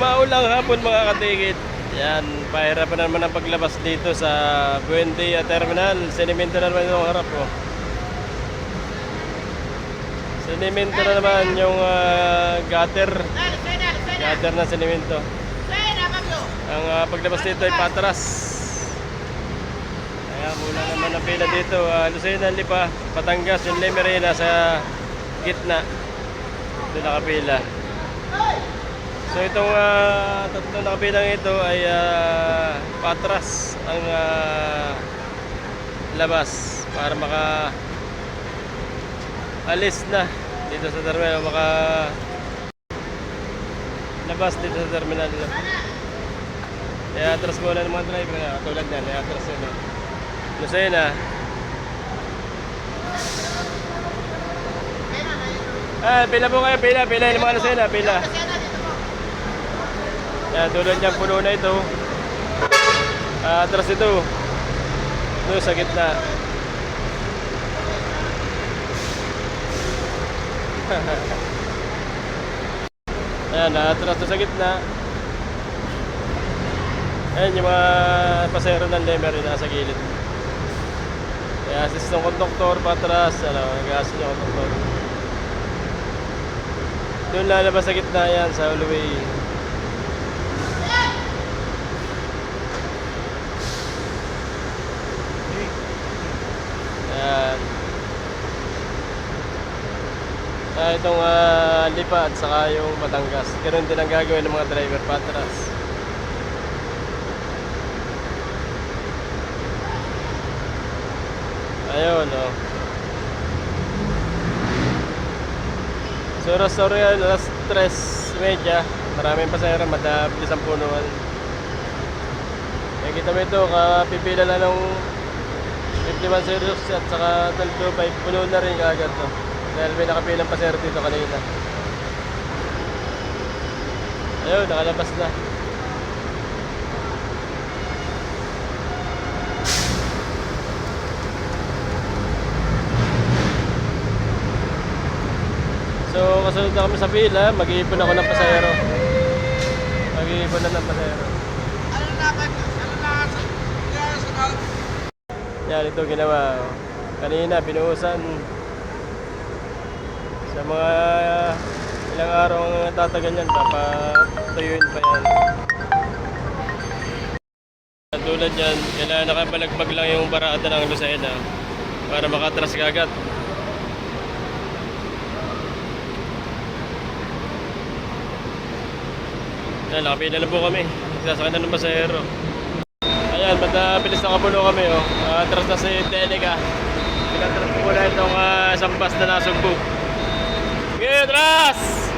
Maulang hapon mga katigit. Yan, pahirapan naman ang paglabas dito sa Buendia Terminal. Sinimento na naman yung harap ko. Sinimento na naman yung gutter. Gutter na sinimento. Ang paglabas dito ay patras. Kaya mula naman ang pila dito. Lucena, Lipa, Batangas, yung Lemery nasa gitna. Doon nakapila. So itong tatlong nakabilang ito ay patras ang labas para maka alis na dito sa terminal, maka labas dito sa terminal. Kaya atras muna ng mga driver na katulad yan, kaya atras yun. Lucena. Pila po kayo, pila yung mga Lucena, pila. Yan, tulad niyang puno na ito. Atras ito. Ito sa gitna. Ayan, atras ito sa gitna. Ayan yung mga pasero ng Lemery nasa gilid. Kaya assist ng konduktor patras, nag-assist yung konduktor. Doon lalabas sa gitna yan sa hallway. Itong Lipa at saka yung Batangas. Ganun din ang gagawin ng mga driver patras. Ayun, oh. So, Rosario, alas 3:30. Maraming pasahero, madabilis ang punuan. Kaya kita mo ito, kapipila na ng 5106 at saka 1225. Puno na rin agad to. Dahil may nakapilang pasahero dito kanina. Ayun, nakalabas na. So, kasunod na kami sa pila, mag-iipon ako ng pasahero. Mag-iipon na ng pasahero. Yan, ito ginawa. Kanina, binuhusan. Sa mga ilang araw ang tatagal yan, papatuyuin pa yan. Tulad yan, kailangan nakabalagbag lang yung barada ng Lucena para makatras kagad. Yan, nakapila na po kami. Sasakay na ng pasahero. Ayan, mabilis na kapuno kami. Atras na si Telega. Pinatras ko na itong isang bus na nasugbo. Sige, atras!